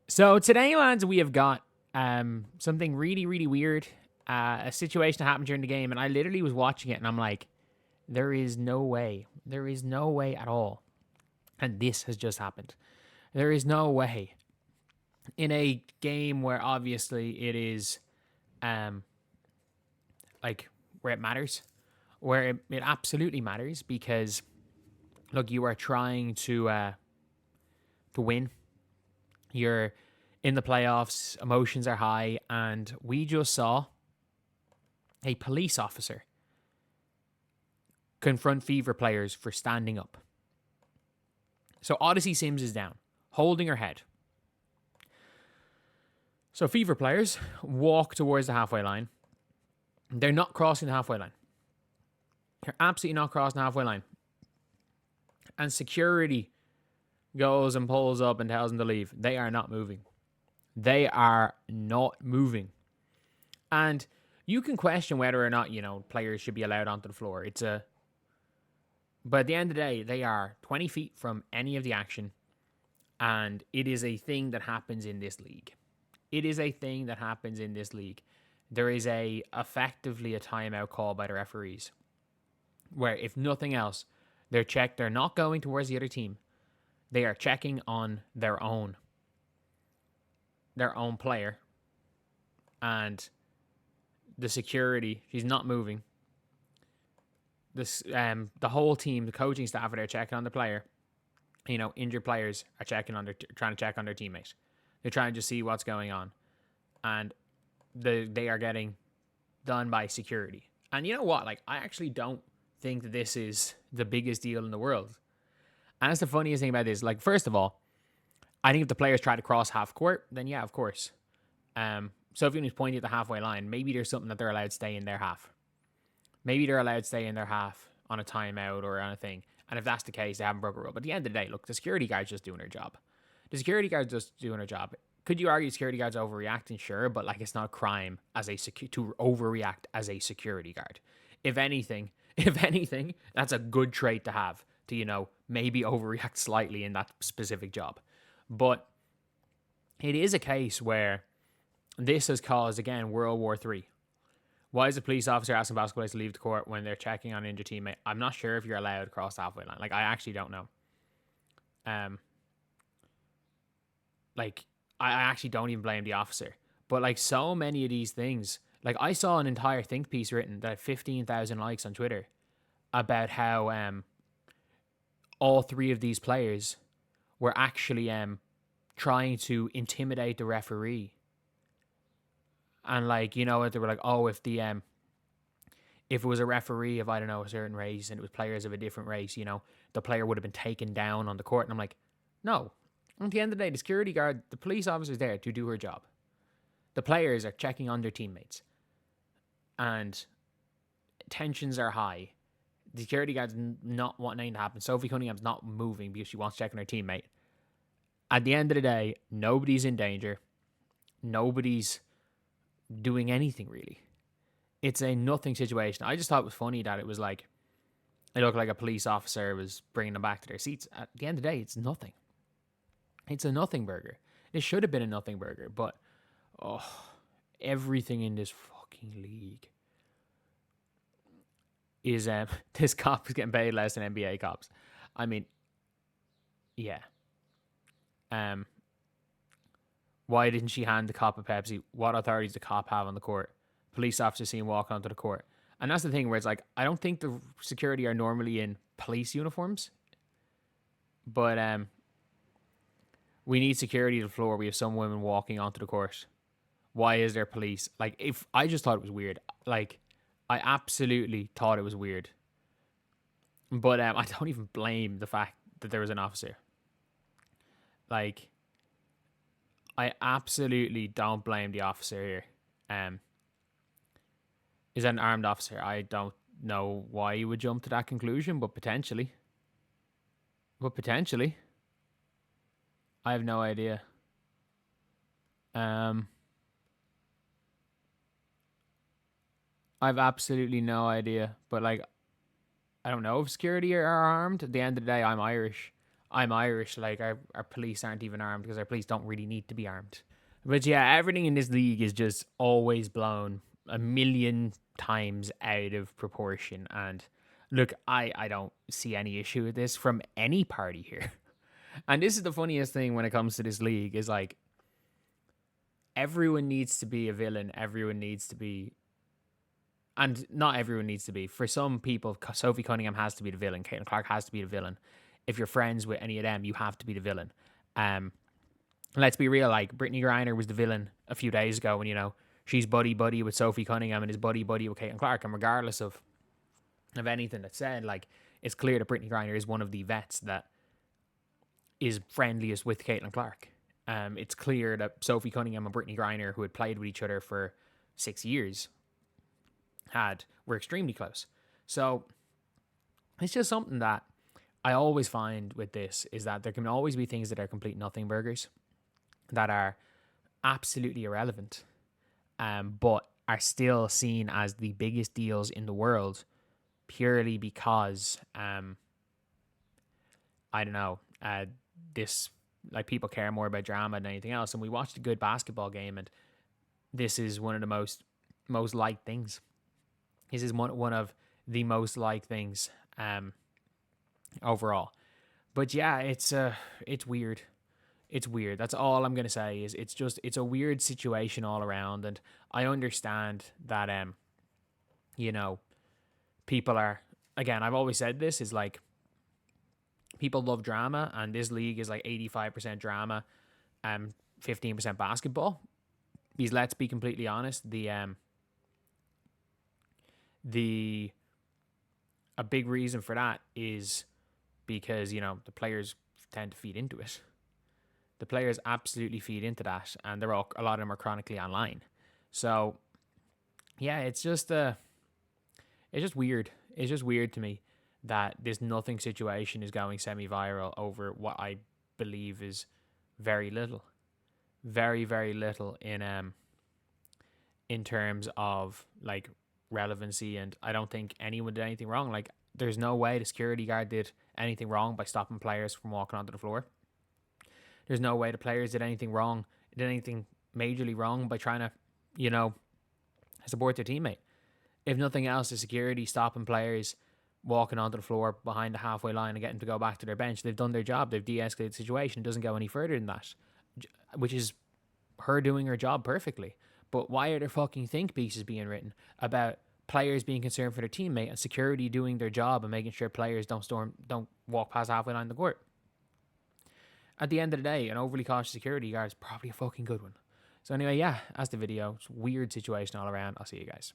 So today, lads, we have got something really, really weird. A situation that happened during the game, and I literally was watching it, and I'm like, there is no way. There is no way at all. And this has just happened. There is no way. In a game where obviously it is um like where it matters, where it absolutely matters because look, you are trying to win. You're in the playoffs, emotions are high, and we just saw a police officer confront Fever players for standing up. So Odyssey Sims is down, holding her head. So Fever players walk towards the halfway line. They're not crossing the halfway line. They're absolutely not crossing the halfway line. And security goes and pulls up and tells them to leave. They are not moving. They are not moving. And you can question whether or not, players should be allowed onto the floor. But at the end of the day, they are 20 feet from any of the action. And it is a thing that happens in this league. It is a thing that happens in this league. There is effectively a timeout call by the referees. Where if nothing else, they're not going towards the other team. They are checking on their own player. And the security, she's not moving. The whole team, the coaching staff are there checking on the player. Injured players are trying to check on their teammate. They're trying to see what's going on. And they are getting done by security. And you know what? I actually don't think that this is the biggest deal in the world. And that's the funniest thing about this. First of all, I think if the players try to cross half court, then yeah, of course. So if you're pointing at the halfway line, maybe there's something that they're allowed to stay in their half. Maybe they're allowed to stay in their half on a timeout or on a thing. And if that's the case, they haven't broken a rule. But at the end of the day, look, the security guard's just doing her job. The security guard's just doing her job. Could you argue security guards overreacting? Sure, but it's not a crime to overreact as a security guard. If anything, that's a good trait to have to, maybe overreact slightly in that specific job. But it is a case where this has caused, again, World War III. Why is a police officer asking basketball players to leave the court when they're checking on an injured teammate? I'm not sure if you're allowed to cross the halfway line. I actually don't know. I actually don't even blame the officer. But so many of these things, I saw an entire think piece written that had 15,000 likes on Twitter about how all three of these players were actually trying to intimidate the referee. And they were like, oh, if it was a referee of, I don't know, a certain race and it was players of a different race, the player would have been taken down on the court. And I'm like, no. At the end of the day, the security guard, the police officer's there to do her job. The players are checking on their teammates. And tensions are high. The security guard's not wanting anything to happen. Sophie Cunningham's not moving because she wants to check on her teammate. At the end of the day, nobody's in danger. Nobody's doing anything, really. It's a nothing situation. I just thought it was funny that it was it looked like a police officer was bringing them back to their seats. At the end of the day, it's nothing. It's a nothing burger. It should have been a nothing burger, but everything in this fucking league is this cop is getting paid less than NBA cops. I mean, yeah. Why didn't she hand the cop a Pepsi? What authorities does the cop have on the court? Police officer seen walking onto the court. And that's the thing where it's I don't think the security are normally in police uniforms. But we need security to the floor. We have some women walking onto the court. Why is there police? If I just thought it was weird. I absolutely thought it was weird. But I don't even blame the fact that there was an officer. I absolutely don't blame the officer here. Is that an armed officer? I don't know why you would jump to that conclusion, but potentially. I have no idea. I've absolutely no idea. But I don't know if security are armed. At the end of the day, I'm Irish. I'm Irish. Like our police aren't even armed because our police don't really need to be armed. But yeah, everything in this league is just always blown a million times out of proportion. And look, I don't see any issue with this from any party here. And this is the funniest thing when it comes to this league is like everyone needs to be a villain. Everyone needs to be, and not everyone needs to be. For some people, Sophie Cunningham has to be the villain. Caitlin Clark has to be the villain. If you're friends with any of them, you have to be the villain. Let's be real, like Brittany Griner was the villain a few days ago when, she's buddy with Sophie Cunningham and is buddy with Caitlin Clark. And regardless of anything that's said, like, it's clear that Brittany Griner is one of the vets that is friendliest with Caitlin Clark. It's clear that Sophie Cunningham and Brittany Griner, who had played with each other for 6 years, were extremely close. So it's just something that I always find with this is that there can always be things that are complete nothing burgers that are absolutely irrelevant, but are still seen as the biggest deals in the world purely because, I don't know, this, like, people care more about drama than anything else. And we watched a good basketball game, and this is one of the most liked things. This is one of the most liked things overall. But yeah, it's weird. It's weird. That's all I'm gonna say. Is it's a weird situation all around, and I understand that people are, again, I've always said this, is like, people love drama, and this league is like 85% drama, 15% basketball. Because let's be completely honest, a big reason for that is because, the players tend to feed into it. The players absolutely feed into that, and a lot of them are chronically online. So yeah, it's just weird. It's just weird to me that this nothing situation is going semi-viral over what I believe is very little, very, very little in terms of, like, relevancy. And I don't think anyone did anything wrong. Like, there's no way the security guard did anything wrong by stopping players from walking onto the floor. There's no way the players did anything majorly wrong by trying to, support their teammate. If nothing else, the security stopping players walking onto the floor behind the halfway line and getting to go back to their bench, they've done their job. They've de-escalated the situation. It doesn't go any further than that, which is her doing her job perfectly. But why are there fucking think pieces being written about players being concerned for their teammate and security doing their job and making sure players don't walk past halfway line the court? At the end of the day, an overly cautious security guard is probably a fucking good one. So anyway, yeah, that's the video. It's a weird situation all around. I'll see you guys.